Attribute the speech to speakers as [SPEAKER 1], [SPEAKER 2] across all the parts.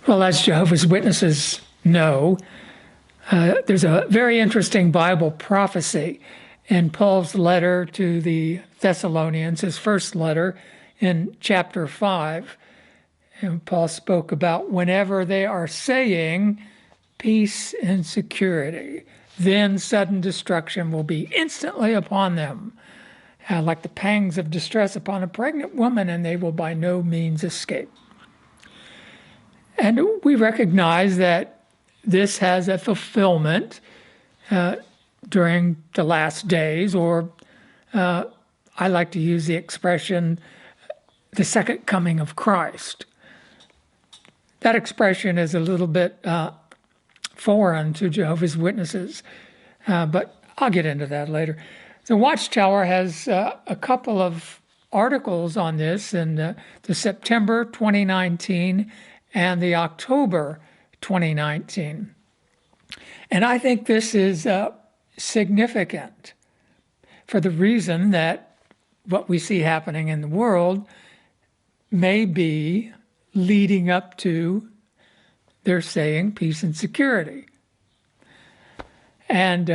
[SPEAKER 1] Well, as Jehovah's Witnesses know, there's a very interesting Bible prophecy in Paul's letter to the Thessalonians, his first letter in chapter 5. And Paul spoke about whenever they are saying peace and security, then sudden destruction will be instantly upon them, like the pangs of distress upon a pregnant woman, and they will by no means escape. And we recognize that this has a fulfillment during the last days, or I like to use the expression, the second coming of Christ. That expression is a little bit foreign to Jehovah's Witnesses, but I'll get into that later. The Watchtower has a couple of articles on this in the September 2019 and the October 2019. And I think this is significant for the reason that what we see happening in the world may be leading up to their saying peace and security. And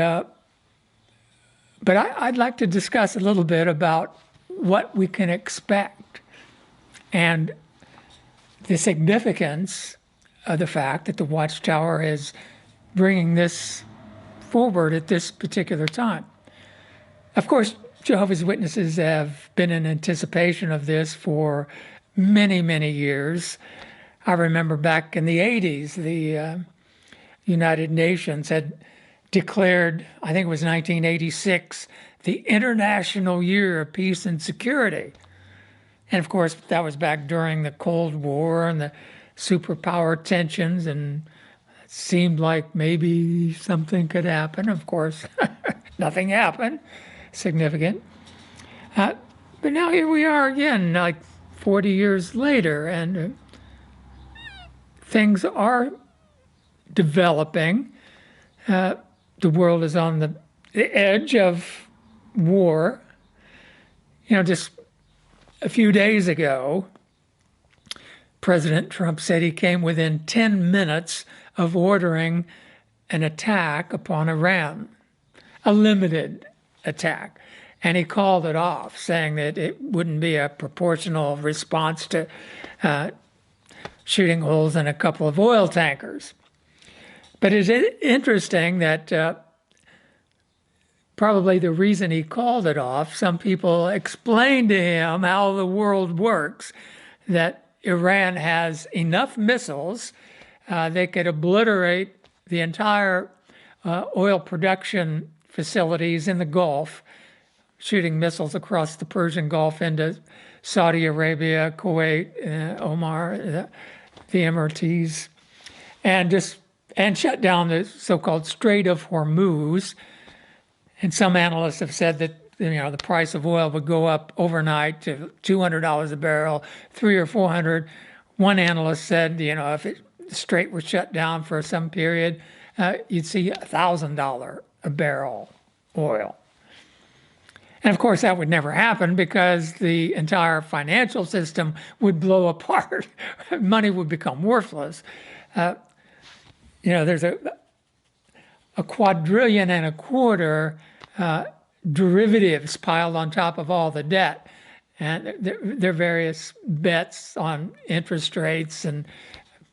[SPEAKER 1] but I'd like to discuss a little bit about what we can expect and the significance of the fact that the Watchtower is bringing this forward at this particular time. Of course, Jehovah's Witnesses have been in anticipation of this for many, many years. I remember back in the 80s, the United Nations had declared, I think it was 1986, the International Year of Peace and Security. And of course, that was back during the Cold War and the superpower tensions, and it seemed like maybe something could happen. Of course, nothing happened significant. But now here we are again, like 40 years later, and things are developing. The world is on the edge of war. You know, just a few days ago, President Trump said he came within 10 minutes of ordering an attack upon Iran, a limited attack. And he called it off, saying that it wouldn't be a proportional response to shooting holes in a couple of oil tankers. But it's interesting that probably the reason he called it off, some people explained to him how the world works, that Iran has enough missiles, they could obliterate the entire oil production facilities in the Gulf, shooting missiles across the Persian Gulf into Saudi Arabia, Kuwait, Oman, the Emirates, and shut down the so-called Strait of Hormuz. And some analysts have said that the price of oil would go up overnight to $200 a barrel, $300 or $400. One analyst said, if the strait were shut down for some period, you'd see $1,000 a barrel oil. And of course, that would never happen because the entire financial system would blow apart. Money would become worthless. There's a quadrillion and a quarter derivatives piled on top of all the debt. And there are various bets on interest rates and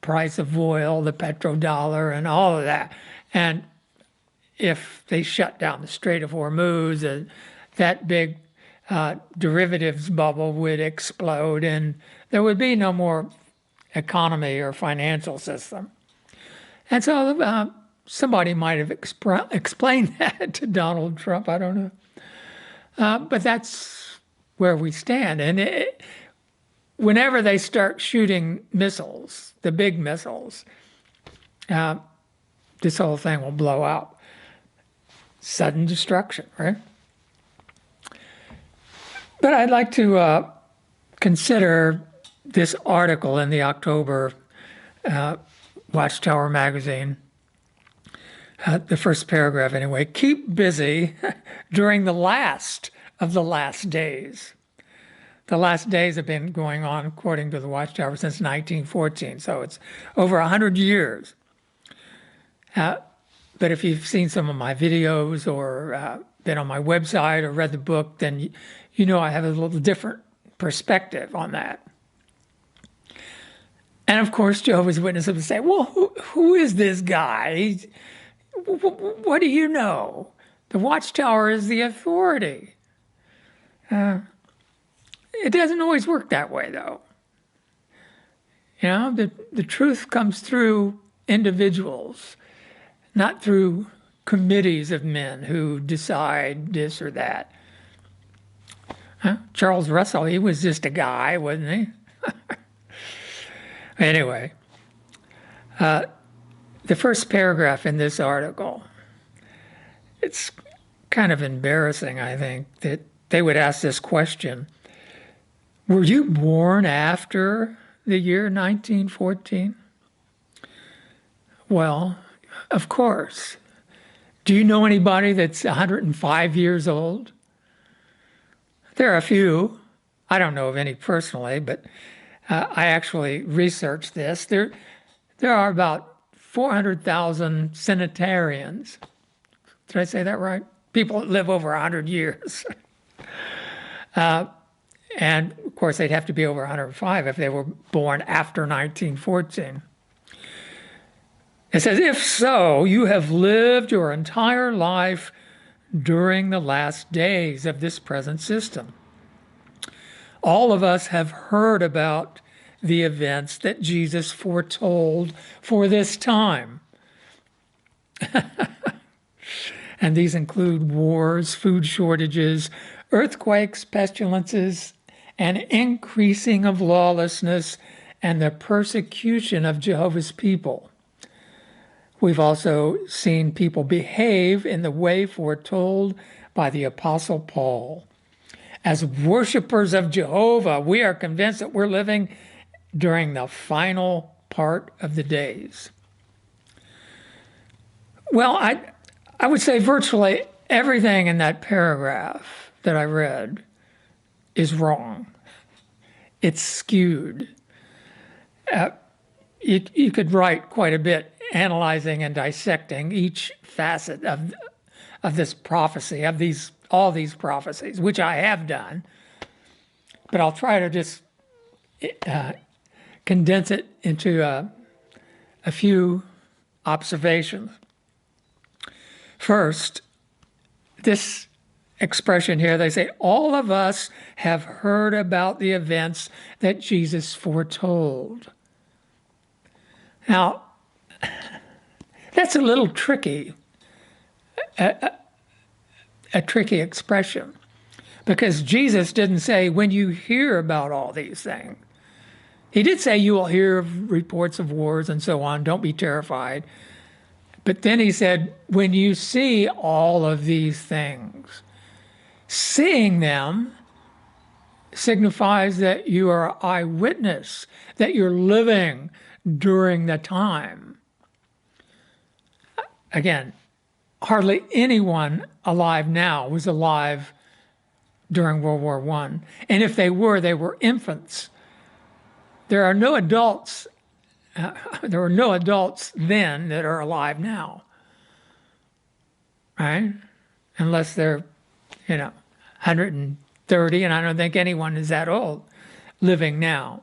[SPEAKER 1] price of oil, the petrodollar, and all of that. And if they shut down the Strait of Hormuz, that big derivatives bubble would explode, and there would be no more economy or financial system. And so somebody might have explained that to Donald Trump. I don't know. But that's where we stand. And whenever they start shooting missiles, the big missiles, this whole thing will blow out. Sudden destruction, right? But I'd like to consider this article in the October Watchtower magazine. The first paragraph anyway, keep busy during the last of the last days. the last days have been going on, according to the Watchtower, since 1914. So it's over 100 years. But if you've seen some of my videos or been on my website or read the book, then you know I have a little different perspective on that. And of course, Jehovah's Witnesses would say, well, who is this guy? What do you know? The Watchtower is the authority. It doesn't always work that way, though. You know, the truth comes through individuals, not through committees of men who decide this or that. Charles Russell, he was just a guy, wasn't he? Anyway, the first paragraph in this article, it's kind of embarrassing, I think, that they would ask this question. Were you born after the year 1914? Well, of course. Do you know anybody that's 105 years old? There are a few. I don't know of any personally, but I actually researched this. There are about 400,000 centenarians. Did I say that right? People that live over 100 years. And of course, they'd have to be over 105 if they were born after 1914. It says, if so, you have lived your entire life during the last days of this present system. All of us have heard about the events that Jesus foretold for this time. And these include wars, food shortages, earthquakes, pestilences, an increasing of lawlessness, and the persecution of Jehovah's people. We've also seen people behave in the way foretold by the Apostle Paul. As worshipers of Jehovah, we are convinced that we're living during the final part of the days. Well, I would say virtually everything in that paragraph that I read is wrong. It's skewed. You could write quite a bit analyzing and dissecting each facet of this prophecy, of all these prophecies, which I have done. But I'll try to just condense it into a few observations. First, this expression here, they say, all of us have heard about the events that Jesus foretold. Now, that's a little tricky, a tricky expression, because Jesus didn't say, when you hear about all these things. He did say you will hear reports of wars and so on, don't be terrified. But then he said, when you see all of these things, seeing them signifies that you are eyewitness, that you're living during the time. Again, hardly anyone alive now was alive during World War I. And if they were infants. There are no adults. There were no adults then that are alive now, right? Unless they're, 130, and I don't think anyone is that old living now.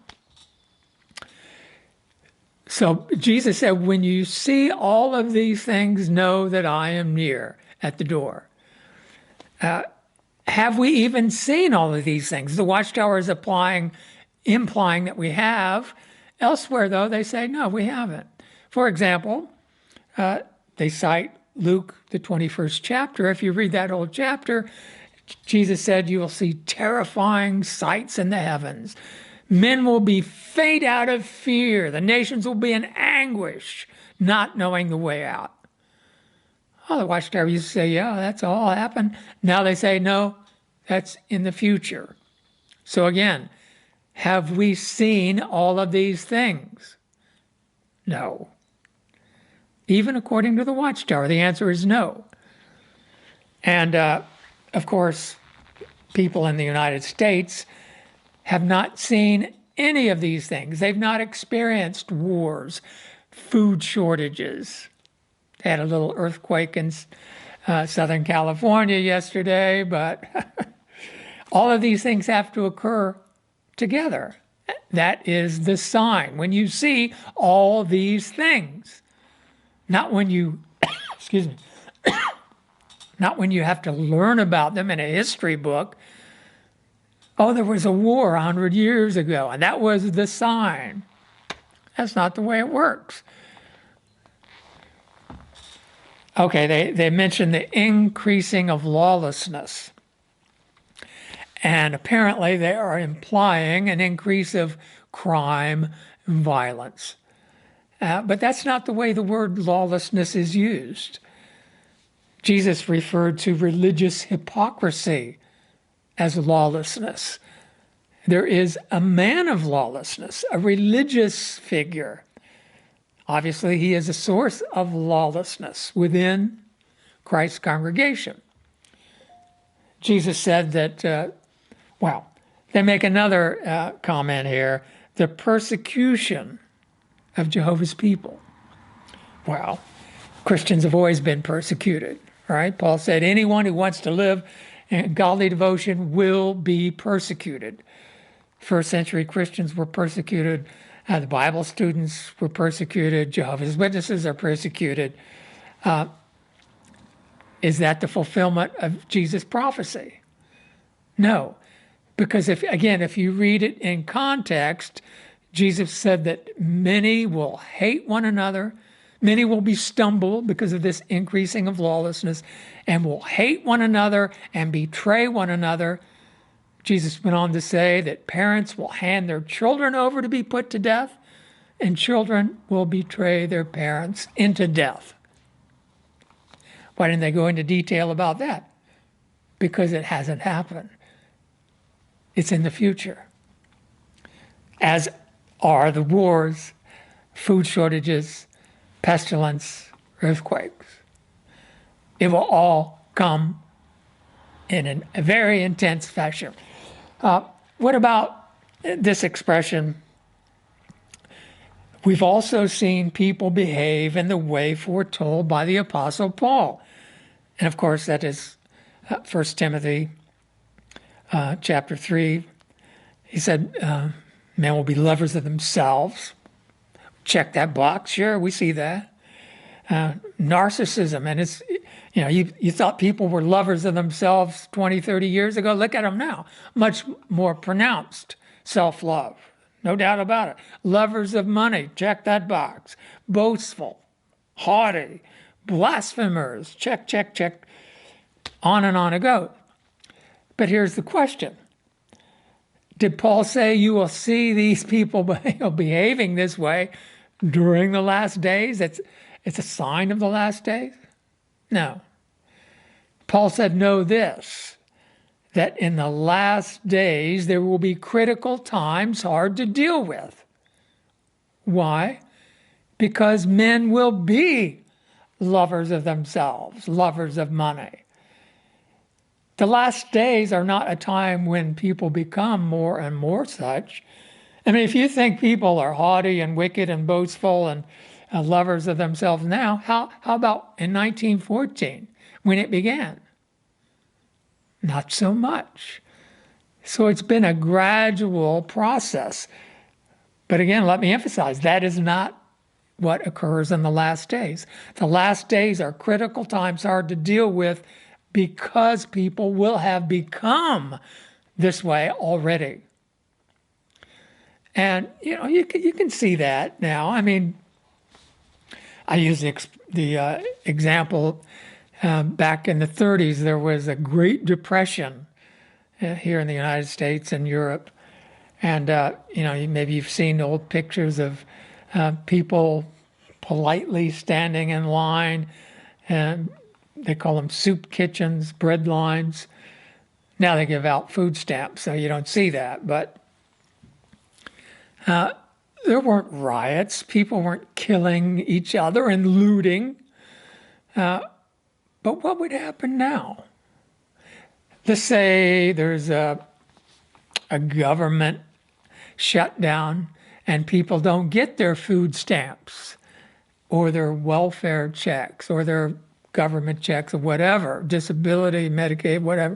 [SPEAKER 1] So Jesus said, when you see all of these things, know that I am near at the door. Have we even seen all of these things? The Watchtower is implying that we have. Elsewhere, though, they say, no, we haven't. For example, they cite Luke, the 21st chapter. If you read that whole chapter, Jesus said, you will see terrifying sights in the heavens. Men will be faint out of fear. The nations will be in anguish, not knowing the way out. Oh, the Watchtower used to say, yeah, that's all happened. Now they say, no, that's in the future. So again, have we seen all of these things? No. Even according to the Watchtower, the answer is no. And, of course, people in the United States have not seen any of these things. They've not experienced wars, food shortages. They had a little earthquake in Southern California yesterday, but all of these things have to occur together. That is the sign. When you see all these things, not when you, excuse me, not when you have to learn about them in a history book. Oh, there was a war 100 years ago, and that was the sign. That's not the way it works. Okay, they mentioned the increasing of lawlessness. And apparently they are implying an increase of crime and violence. But that's not the way the word lawlessness is used. Jesus referred to religious hypocrisy as lawlessness. There is a man of lawlessness, a religious figure. Obviously, he is a source of lawlessness within Christ's congregation. Jesus said that, they make another comment here, the persecution of Jehovah's people. Well, Christians have always been persecuted, right? Paul said anyone who wants to live in godly devotion will be persecuted. First century Christians were persecuted. The Bible students were persecuted. Jehovah's Witnesses are persecuted. Is that the fulfillment of Jesus' prophecy? No, because if you read it in context, Jesus said that many will hate one another. Many will be stumbled because of this increasing of lawlessness and will hate one another and betray one another. Jesus went on to say that parents will hand their children over to be put to death, and children will betray their parents into death. Why didn't they go into detail about that? Because it hasn't happened. It's in the future. As are the wars, food shortages, pestilence, earthquakes. It will all come in a very intense fashion. What about this expression? We've also seen people behave in the way foretold by the Apostle Paul. And of course, that is 1 Timothy chapter 3. He said, men will be lovers of themselves. Check that box. Sure, we see that. Narcissism. And it's, you thought people were lovers of themselves 20, 30 years ago. Look at them now. Much more pronounced self-love. No doubt about it. Lovers of money. Check that box. Boastful. Haughty. Blasphemers. Check, check, check. On and on it goes. But here's the question. Did Paul say you will see these people behaving this way during the last days? It's a sign of the last days? No. Paul said, know this, that in the last days there will be critical times hard to deal with. Why? Because men will be lovers of themselves, lovers of money. The last days are not a time when people become more and more such. I mean, if you think people are haughty and wicked and boastful and lovers of themselves now, how about in 1914 when it began? Not so much. So it's been a gradual process. But again, let me emphasize, that is not what occurs in the last days. The last days are critical times hard to deal with because people will have become this way already. And, you can see that now. I mean, I use the example back in the 30s, there was a Great Depression here in the United States and Europe. And, maybe you've seen old pictures of people politely standing in line, and they call them soup kitchens, bread lines. Now they give out food stamps, so you don't see that. But there weren't riots. People weren't killing each other and looting. But what would happen now? Let's say there's a a government shutdown and people don't get their food stamps or their welfare checks or their government checks or whatever, disability, Medicaid, whatever.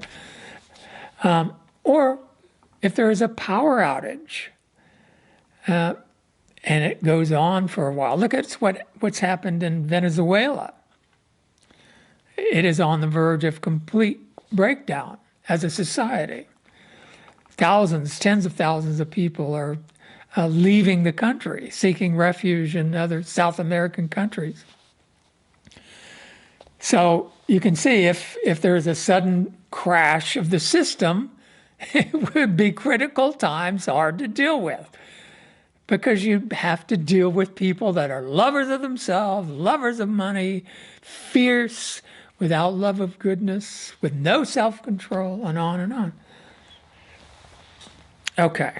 [SPEAKER 1] Or if there is a power outage and it goes on for a while. Look at what's happened in Venezuela. It is on the verge of complete breakdown as a society. Thousands, tens of thousands of people are leaving the country, seeking refuge in other South American countries. So you can see if there's a sudden crash of the system, it would be critical times, hard to deal with, because you have to deal with people that are lovers of themselves, lovers of money, fierce, without love of goodness, with no self-control, and on and on. Okay.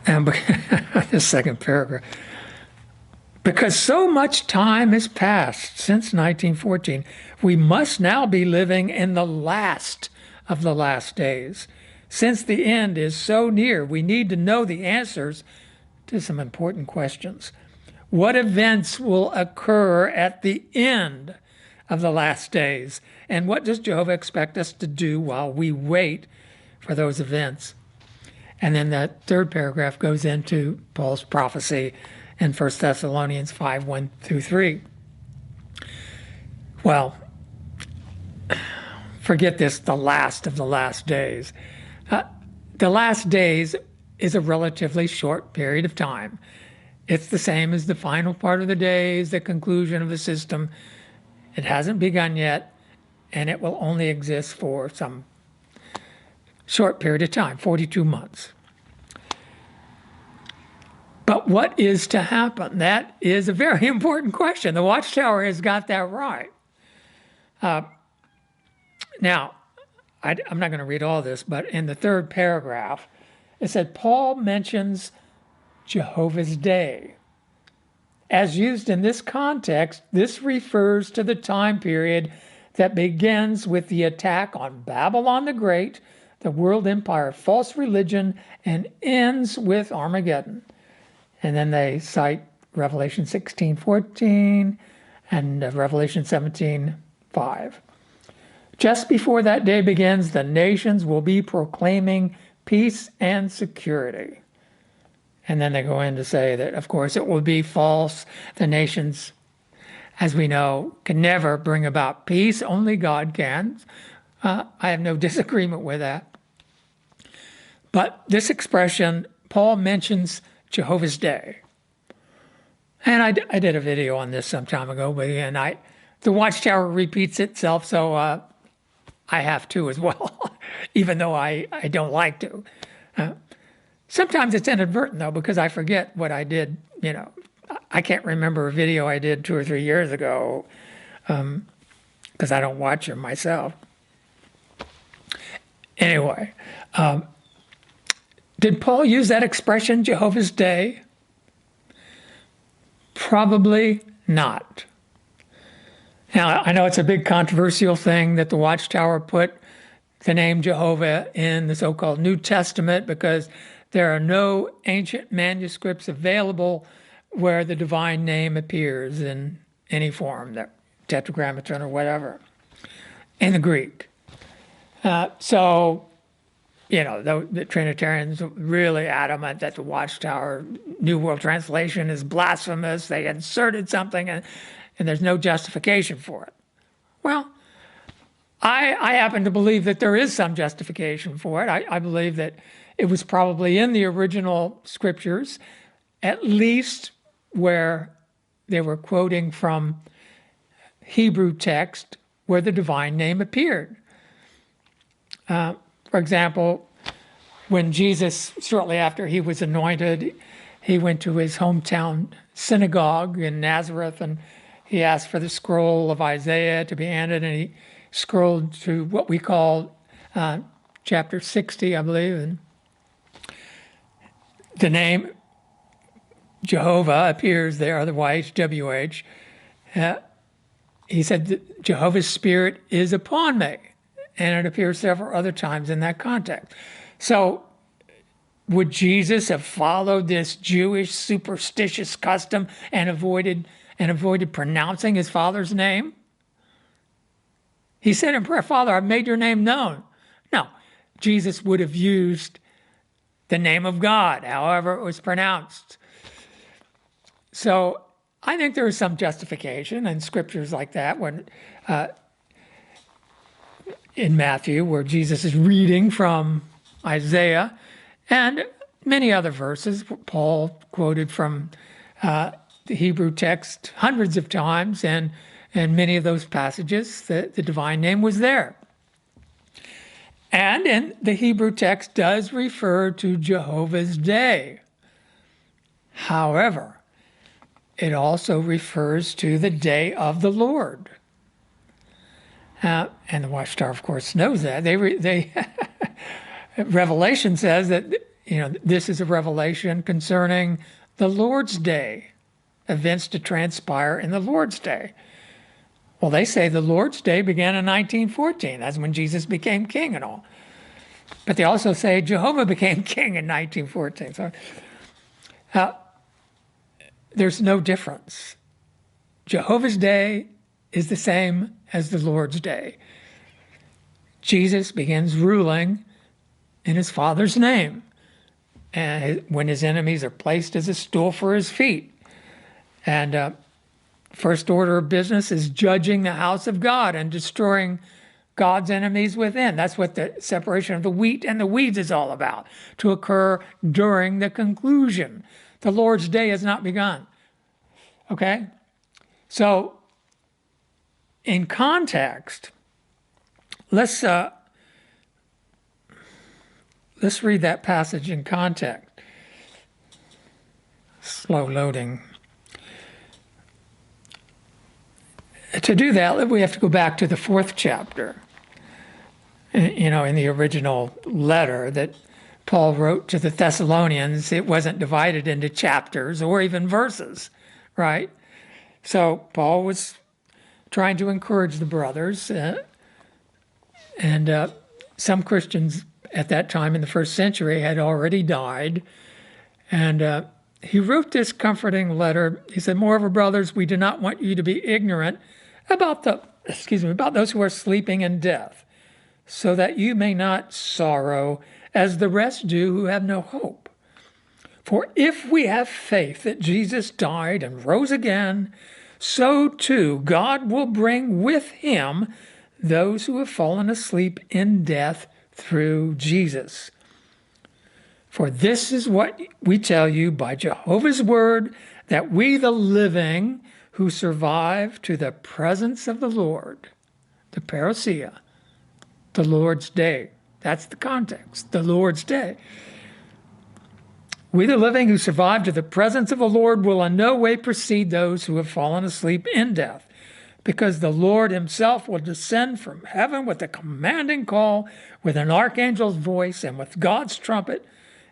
[SPEAKER 1] And the second paragraph. Because so much time has passed since 1914, we must now be living in the last of the last days. Since the end is so near, we need to know the answers to some important questions. What events will occur at the end of the last days? And what does Jehovah expect us to do while we wait for those events? And then that third paragraph goes into Paul's prophecy in 1 Thessalonians 5, 1 through 3. Well, forget this, the last of the last days. The last days is a relatively short period of time. It's the same as the final part of the days, the conclusion of the system. It hasn't begun yet, and it will only exist for some short period of time, 42 months. But what is to happen? That is a very important question. The Watchtower has got that right. Now, I'm not going to read all this, but in the third paragraph, it said, Paul mentions Jehovah's Day. As used in this context, this refers to the time period that begins with the attack on Babylon the Great, the world empire, false religion, and ends with Armageddon. And then they cite Revelation 16:14 and Revelation 17:5. Just before that day begins, the nations will be proclaiming peace and security. And then they go in to say that, of course, it will be false. The nations, as we know, can never bring about peace. Only God can. I have no disagreement with that. But this expression, Paul mentions Jehovah's Day. And I did a video on this some time ago, but again, the Watchtower repeats itself, so I have to as well, even though I don't like to. Sometimes it's inadvertent, though, because I forget what I did. I can't remember a video I did 2 or 3 years ago because I don't watch them myself. Anyway, did Paul use that expression, Jehovah's Day? Probably not. Now, I know it's a big controversial thing that the Watchtower put the name Jehovah in the so-called New Testament because there are no ancient manuscripts available where the divine name appears in any form, the Tetragrammaton or whatever, in the Greek. So, the Trinitarians are really adamant that the Watchtower New World Translation is blasphemous. They inserted something and there's no justification for it. Well, I happen to believe that there is some justification for it. I believe that it was probably in the original scriptures, at least where they were quoting from Hebrew text where the divine name appeared. For example, when Jesus, shortly after he was anointed, he went to his hometown synagogue in Nazareth and he asked for the scroll of Isaiah to be handed, and he scrolled to what we call chapter 60, I believe, and the name Jehovah appears there, otherwise WH. He said, Jehovah's Spirit is upon me. and it appears several other times in that context. So would Jesus have followed this Jewish superstitious custom and avoided pronouncing his Father's name? He said in prayer, Father, I've made your name known. No, Jesus would have used the name of God, however it was pronounced. So I think there is some justification in scriptures like that when in Matthew, where Jesus is reading from Isaiah, and many other verses. Paul quoted from the Hebrew text hundreds of times, and many of those passages, the divine name was there. And the Hebrew text does refer to Jehovah's Day. However, it also refers to the day of the Lord. And the Watchtower, of course, knows that. Revelation says that this is a revelation concerning the Lord's Day, events to transpire in the Lord's Day. Well, they say the Lord's Day began in 1914. That's when Jesus became king and all. But they also say Jehovah became king in 1914. So there's no difference. Jehovah's Day is the same as the Lord's Day. Jesus begins ruling in his Father's name, and when his enemies are placed as a stool for his feet. And first order of business is judging the house of God and destroying God's enemies within. That's what the separation of the wheat and the weeds is all about, to occur during the conclusion. The Lord's Day has not begun. Okay? So, in context, let's read that passage in context. Slow loading. To do that, we have to go back to the 4th chapter. In the original letter that Paul wrote to the Thessalonians, it wasn't divided into chapters or even verses, right? So Paul was trying to encourage the brothers, and some Christians at that time in the 1st century had already died. And he wrote this comforting letter. He said, "Moreover, brothers, we do not want you to be ignorant about those who are sleeping in death, so that you may not sorrow as the rest do who have no hope. For if we have faith that Jesus died and rose again, so too God will bring with him those who have fallen asleep in death through Jesus. For this is what we tell you by Jehovah's word, that we the living who survive to the presence of the Lord," the parousia, the Lord's Day. That's the context, the Lord's Day. "We the living who survive to the presence of the Lord will in no way precede those who have fallen asleep in death, because the Lord himself will descend from heaven with a commanding call, with an archangel's voice, and with God's trumpet,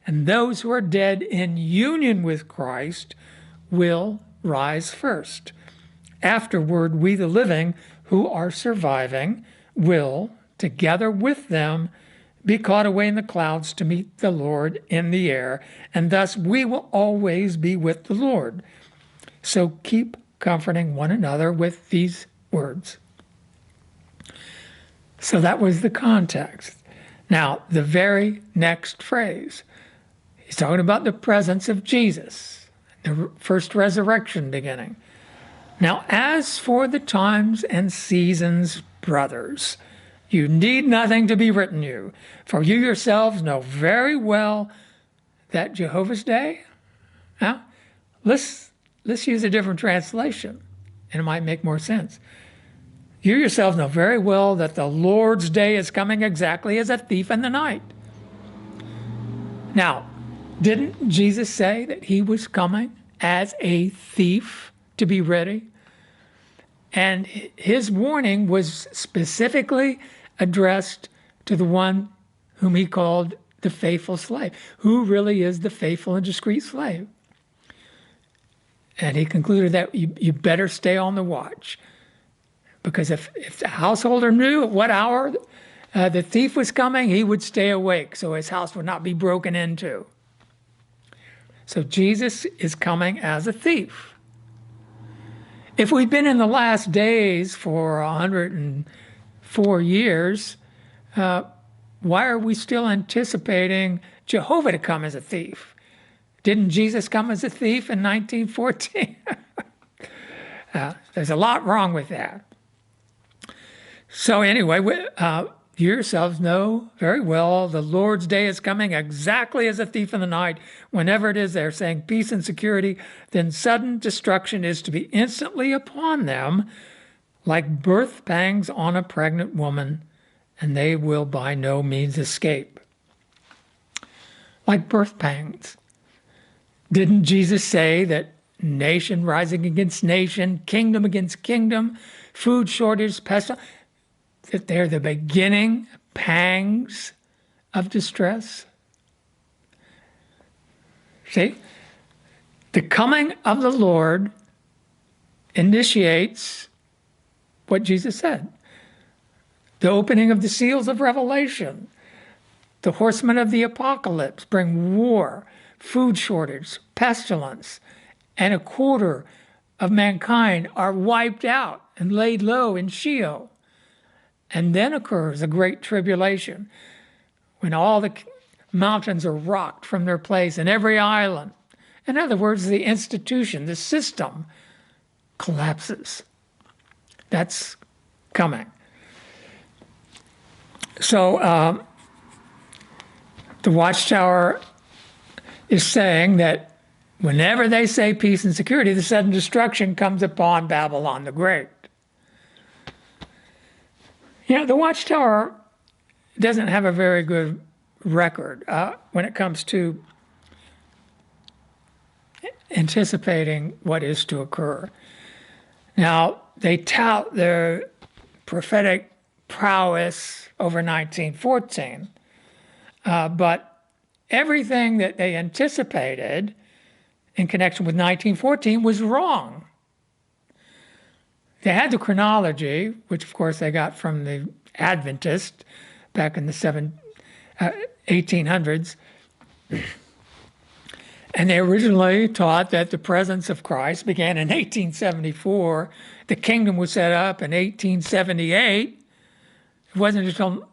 [SPEAKER 1] and those who are dead in union with Christ will rise first. Afterward, we the living who are surviving will, together with them, be caught away in the clouds to meet the Lord in the air, and thus we will always be with the Lord. So keep comforting one another with these words." So that was the context. Now, the very next phrase, he's talking about the presence of Jesus, the first resurrection beginning. "Now, as for the times and seasons, brothers, you need nothing to be written you, for you yourselves know very well that Jehovah's Day." Now, let's use a different translation, and it might make more sense. "You yourselves know very well that the Lord's Day is coming exactly as a thief in the night." Now, didn't Jesus say that he was coming as a thief to be ready? And his warning was specifically addressed to the one whom he called the faithful slave. Who really is the faithful and discreet slave? And he concluded that you better stay on the watch. Because if the householder knew at what hour the thief was coming, he would stay awake so his house would not be broken into. So Jesus is coming as a thief. If we've been in the last days for 104 years, why are we still anticipating Jehovah to come as a thief? Didn't Jesus come as a thief in 1914? There's a lot wrong with that. So anyway, you yourselves know very well the Lord's day is coming exactly as a thief in the night. Whenever it is they're saying peace and security, then sudden destruction is to be instantly upon them, like birth pangs on a pregnant woman, and they will by no means escape. Like birth pangs. Didn't Jesus say that nation rising against nation, kingdom against kingdom, food shortage, pestilence, that they're the beginning pangs of distress? See, the coming of the Lord initiates what Jesus said. The opening of the seals of Revelation, the horsemen of the apocalypse bring war, food shortage, pestilence, and a quarter of mankind are wiped out and laid low in Sheol. And then occurs a great tribulation when all the mountains are rocked from their place and every island. In other words, the institution, the system collapses. That's coming. So the Watchtower is saying that whenever they say peace and security, the sudden destruction comes upon Babylon the Great. You know, the Watchtower doesn't have a very good record when it comes to anticipating what is to occur. Now, they tout their prophetic prowess over 1914, but everything that they anticipated in connection with 1914 was wrong. They had the chronology, which of course they got from the Adventists back in the 1800s. And they originally taught that the presence of Christ began in 1874. The kingdom was set up in 1878. It wasn't until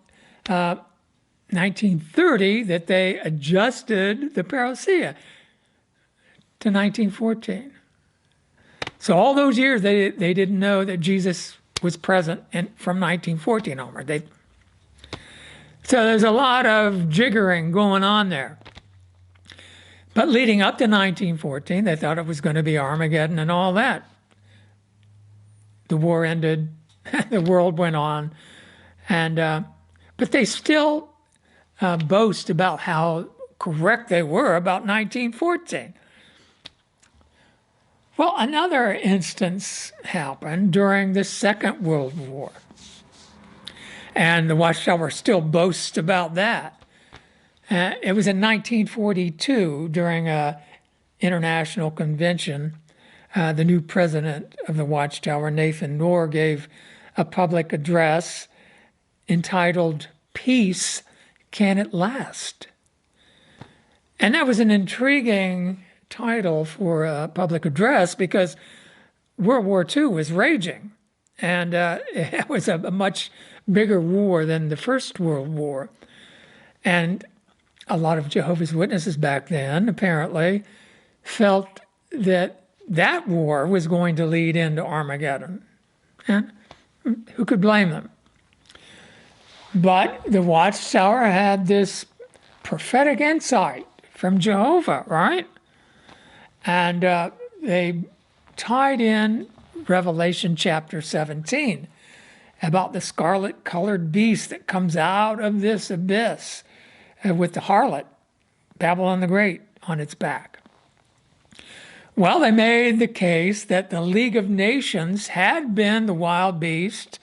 [SPEAKER 1] 1930 that they adjusted the parousia to 1914. So all those years, they didn't know that Jesus was present from 1914 onward. So there's a lot of jiggering going on there. But leading up to 1914, they thought it was going to be Armageddon and all that. The war ended, the world went on, and but they still boast about how correct they were about 1914. Well, another instance happened during the Second World War. And the Watchtower still boasts about that. It was in 1942 during an international convention. The new president of the Watchtower, Nathan Knorr, gave a public address entitled, "Peace, Can It Last?" And that was an intriguing title for a public address because World War II was raging, and it was a much bigger war than the First World War. And a lot of Jehovah's Witnesses back then apparently felt that that war was going to lead into Armageddon. And who could blame them? But the Watchtower had this prophetic insight from Jehovah, right? And they tied in Revelation chapter 17 about the scarlet-colored beast that comes out of this abyss with the harlot, Babylon the Great, on its back. Well, they made the case that the League of Nations had been the wild beast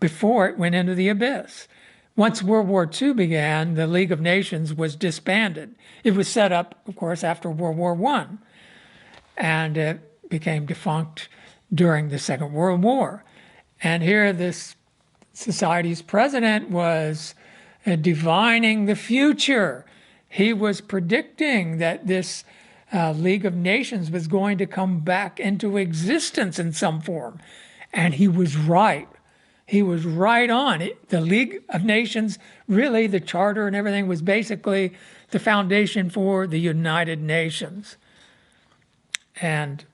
[SPEAKER 1] before it went into the abyss. Once World War II began, the League of Nations was disbanded. It was set up, of course, after World War I, and it became defunct during the Second World War. And here this Society's president was divining the future. He was predicting that this League of Nations was going to come back into existence in some form. And he was right. He was right on. The League of Nations, really, the charter and everything was basically the foundation for the United Nations. And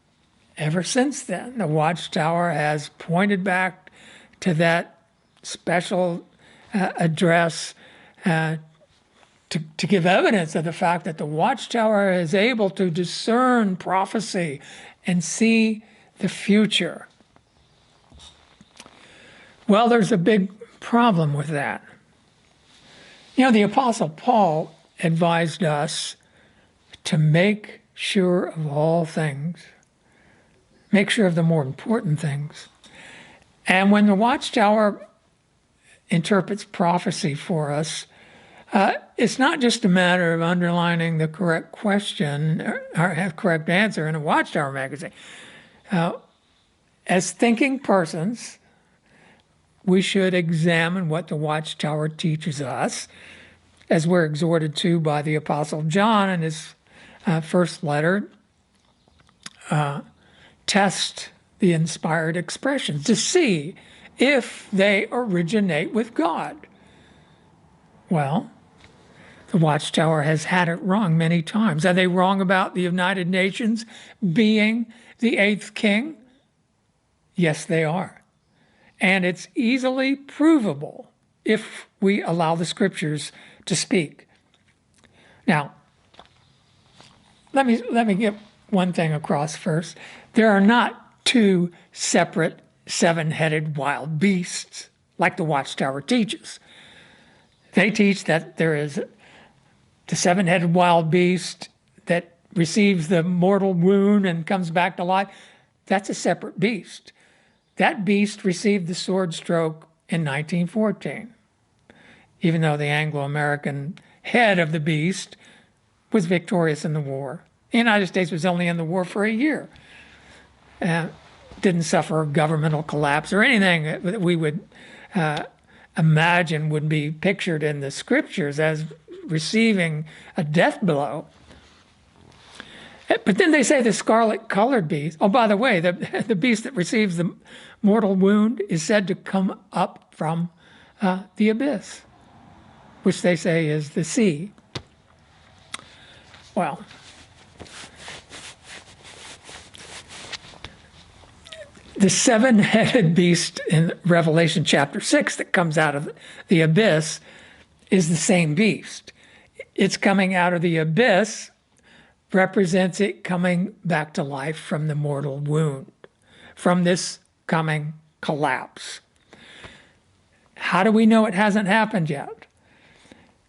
[SPEAKER 1] ever since then, the Watchtower has pointed back to that special address to give evidence of the fact that the Watchtower is able to discern prophecy and see the future. Well, there's a big problem with that. The Apostle Paul advised us to make sure of all things, make sure of the more important things. And when the Watchtower interprets prophecy for us, it's not just a matter of underlining the correct question or have correct answer in a Watchtower magazine. As thinking persons, we should examine what the Watchtower teaches us, as we're exhorted to by the Apostle John in his first letter. Test the inspired expressions to see if they originate with God. Well, the Watchtower has had it wrong many times. Are they wrong about the United Nations being the eighth king? Yes, they are. And it's easily provable if we allow the scriptures to speak. Now, let me get one thing across first. There are not two separate seven-headed wild beasts like the Watchtower teaches. They teach that there is the seven-headed wild beast that receives the mortal wound and comes back to life. That's a separate beast. That beast received the sword stroke in 1914, even though the Anglo-American head of the beast was victorious in the war. The United States was only in the war for a year. Didn't suffer a governmental collapse or anything that we would imagine would be pictured in the scriptures as receiving a death blow. But then they say the scarlet-colored beast, oh, by the way, the beast that receives the mortal wound is said to come up from the abyss, which they say is the sea. Well, the seven-headed beast in Revelation chapter 6 that comes out of the abyss is the same beast. It's coming out of the abyss represents it coming back to life from the mortal wound, from this coming collapse. How do we know it hasn't happened yet?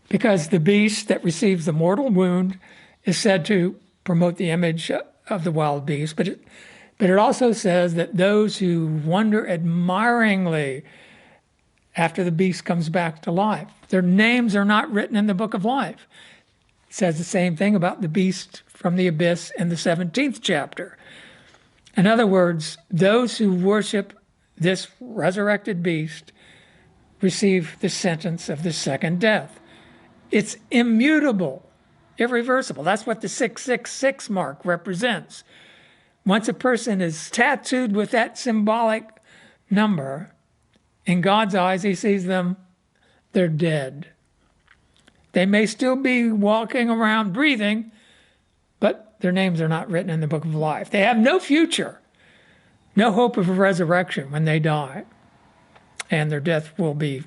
[SPEAKER 1] Because the beast that receives the mortal wound is said to promote the image of the wild beast, but it also says that those who wonder admiringly after the beast comes back to life, their names are not written in the book of life. It says the same thing about the beast from the abyss in the 17th chapter. In other words, those who worship this resurrected beast receive the sentence of the second death. It's immutable, irreversible. That's what the 666 mark represents. Once a person is tattooed with that symbolic number, in God's eyes, he sees them, they're dead. They may still be walking around breathing, but their names are not written in the book of life. They have no future, no hope of a resurrection when they die. And their death will be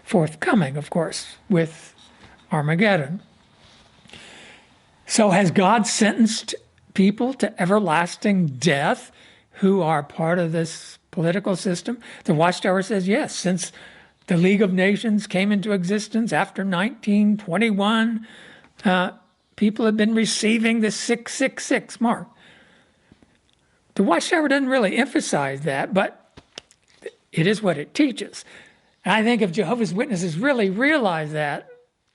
[SPEAKER 1] forthcoming, of course, with Armageddon. So has God sentenced people to everlasting death who are part of this political system? The Watchtower says yes. Since the League of Nations came into existence after 1921, people have been receiving the 666 mark. The Watchtower doesn't really emphasize that, but it is what it teaches. And I think if Jehovah's Witnesses really realized that,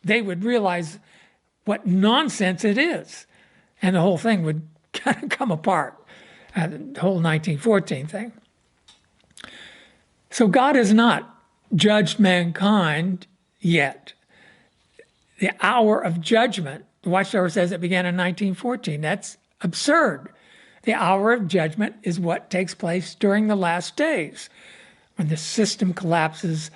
[SPEAKER 1] they would realize what nonsense it is. And the whole thing would kind of come apart, the whole 1914 thing. So God is not judged mankind yet. The hour of judgment, the Watchtower says it began in 1914. That's absurd. The hour of judgment is what takes place during the last days, when the system collapses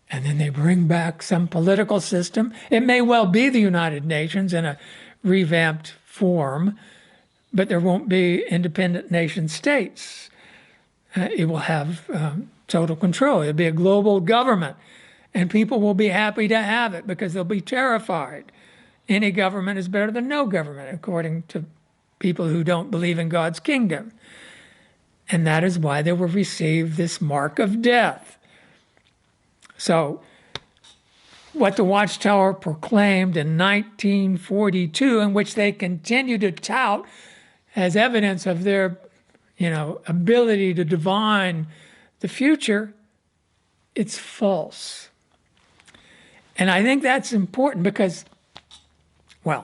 [SPEAKER 1] and then they bring back some political system. It may well be the United Nations in a revamped form, but there won't be independent nation states. It will have total control. It'll be a global government, and people will be happy to have it because they'll be terrified. Any government is better than no government, according to people who don't believe in God's kingdom. And that is why they will receive this mark of death. So, what the Watchtower proclaimed in 1942, in which they continue to tout as evidence of their, ability to divine the future, it's false. And I think that's important because, I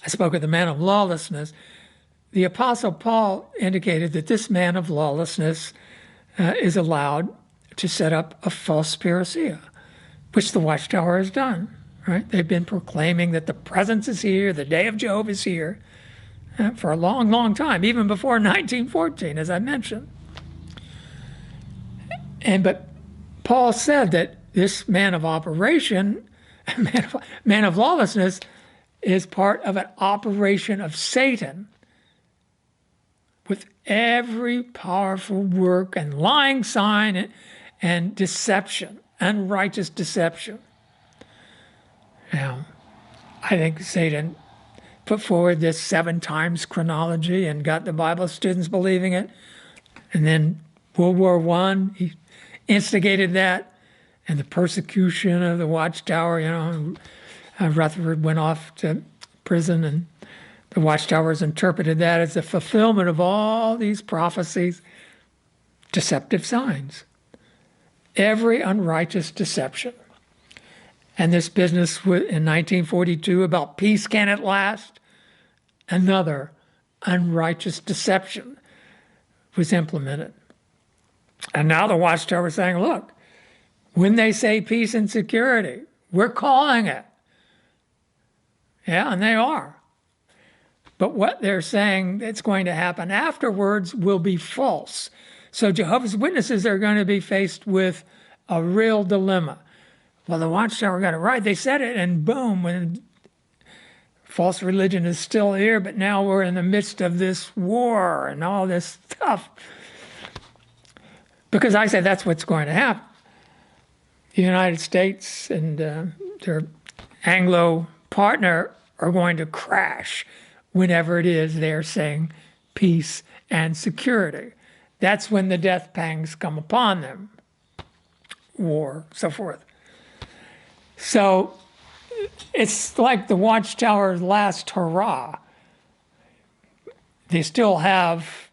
[SPEAKER 1] spoke of the man of lawlessness. The Apostle Paul indicated that this man of lawlessness is allowed to set up a false parousia, which the Watchtower has done, right? They've been proclaiming that the presence is here, the day of Jehovah is here, for a long, long time, even before 1914, as I mentioned. But Paul said that this man of operation, man of lawlessness, is part of an operation of Satan with every powerful work and lying sign and deception, unrighteous deception. Now, I think Satan put forward this 7 times chronology and got the Bible students believing it. And then World War I, he instigated that, and the persecution of the Watchtower, Rutherford went off to prison, and the Watchtowers interpreted that as the fulfillment of all these prophecies, deceptive signs, every unrighteous deception. And this business in 1942 about peace can it last, another unrighteous deception was implemented. And now the Watchtower is saying, look, when they say peace and security, we're calling it. Yeah, and they are. But what they're saying that's going to happen afterwards will be false. So Jehovah's Witnesses are going to be faced with a real dilemma. Well, the Watchtower got it right. They said it, and boom, when false religion is still here, but now we're in the midst of this war and all this stuff. Because I say that's what's going to happen. The United States and their Anglo partner are going to crash whenever it is they're saying peace and security. That's when the death pangs come upon them. War, so forth. So it's like the Watchtower's last hurrah. They still have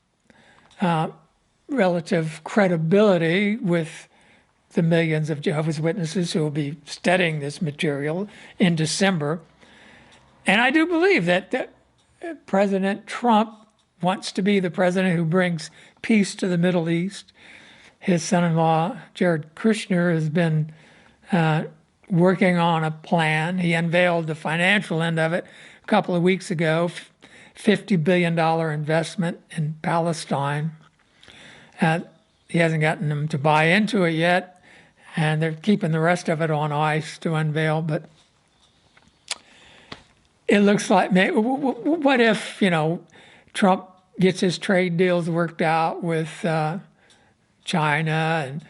[SPEAKER 1] relative credibility with the millions of Jehovah's Witnesses who will be studying this material in December. And I do believe that President Trump wants to be the president who brings peace to the Middle East. His son-in-law, Jared Kushner, has been working on a plan. He unveiled the financial end of it a couple of weeks ago, $50 billion investment in Palestine. He hasn't gotten them to buy into it yet, and they're keeping the rest of it on ice to unveil. But it looks like, what if, Trump gets his trade deals worked out with China, and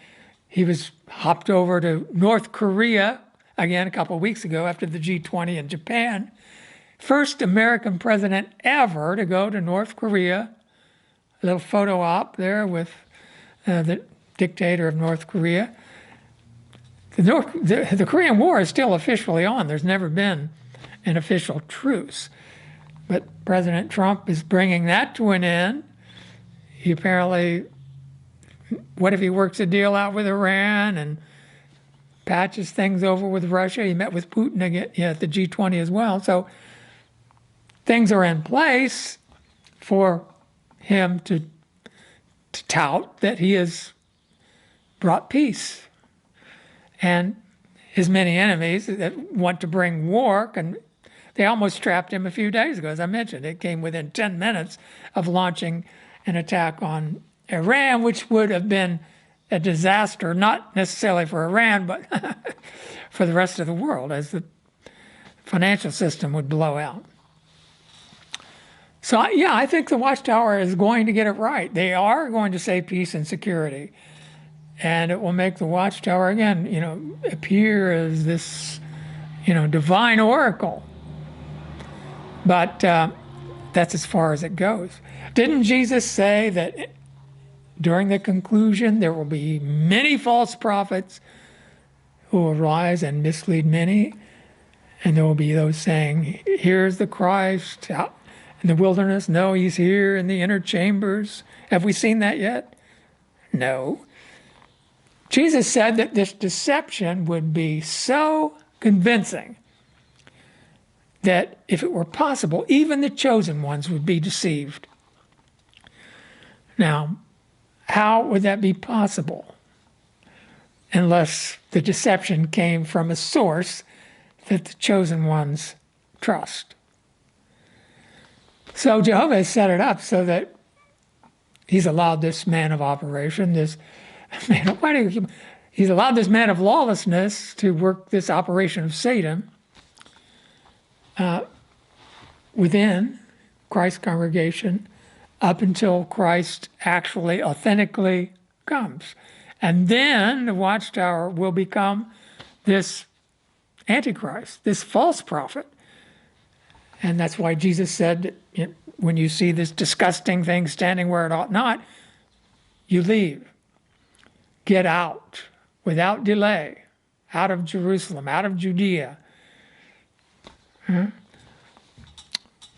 [SPEAKER 1] he was hopped over to North Korea again a couple of weeks ago after the G20 in Japan. First American president ever to go to North Korea. A little photo op there with the dictator of North Korea. The Korean War is still officially on. There's never been an official truce. But President Trump is bringing that to an end. He apparently, what if he works a deal out with Iran and patches things over with Russia? He met with Putin again, at the G20 as well. So things are in place for him to tout that he has brought peace. and his many enemies that want to bring war. And they almost trapped him a few days ago, as I mentioned. It came within 10 minutes of launching an attack on Iran, which would have been a disaster, not necessarily for Iran, but for the rest of the world, as the financial system would blow out. So, yeah, I think the Watchtower is going to get it right. They are going to say peace and security. And it will make the Watchtower, again, appear as this, divine oracle. But that's as far as it goes. Didn't Jesus say that during the conclusion there will be many false prophets who will rise and mislead many? And there will be those saying, here's the Christ out in the wilderness. No, he's here in the inner chambers. Have we seen that yet? No. Jesus said that this deception would be so convincing that if it were possible, even the chosen ones would be deceived. Now, how would that be possible? Unless the deception came from a source that the chosen ones trust. So Jehovah has set it up so that he's allowed this man of operation, he's allowed this man of lawlessness to work this operation of Satan within Christ's congregation up until Christ actually authentically comes. And then the Watchtower will become this Antichrist, this false prophet. And that's why Jesus said, when you see this disgusting thing standing where it ought not, you leave. Get out without delay, out of Jerusalem, out of Judea.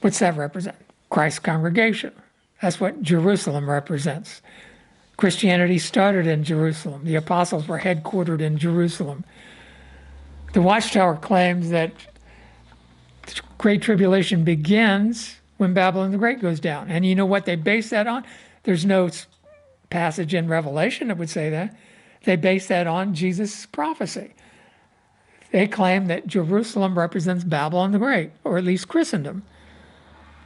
[SPEAKER 1] What's that represent? Christ's congregation. That's what Jerusalem represents. Christianity started in Jerusalem. The apostles were headquartered in Jerusalem. The Watchtower claims that the Great Tribulation begins when Babylon the Great goes down. And you know what they base that on? There's no passage in Revelation that would say that. They base that on Jesus' prophecy. They claim that Jerusalem represents Babylon the Great, or at least Christendom.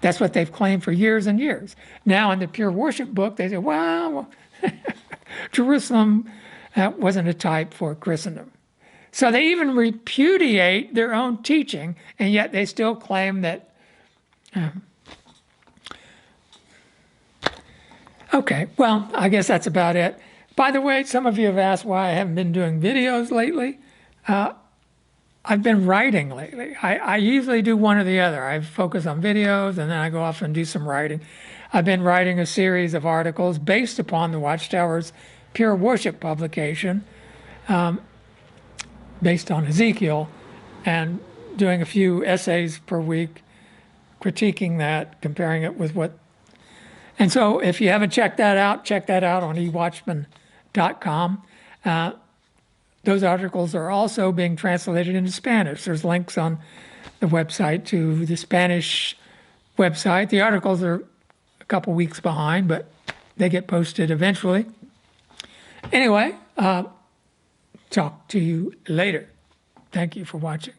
[SPEAKER 1] That's what they've claimed for years and years. Now in the Pure Worship book, they say, well, Jerusalem wasn't a type for Christendom. So they even repudiate their own teaching, and yet they still claim that. Okay, well, I guess that's about it. By the way, some of you have asked why I haven't been doing videos lately. I've been writing lately. I usually do one or the other. I focus on videos, and then I go off and do some writing. I've been writing a series of articles based upon the Watchtower's Pure Worship publication, based on Ezekiel, and doing a few essays per week, critiquing that, comparing it with what. And so if you haven't checked that out, check that out on e-wactchman.com. Those articles are also being translated into Spanish. There's links on the website to the Spanish website. The articles are a couple weeks behind, but they get posted eventually. Anyway, talk to you later. Thank you for watching.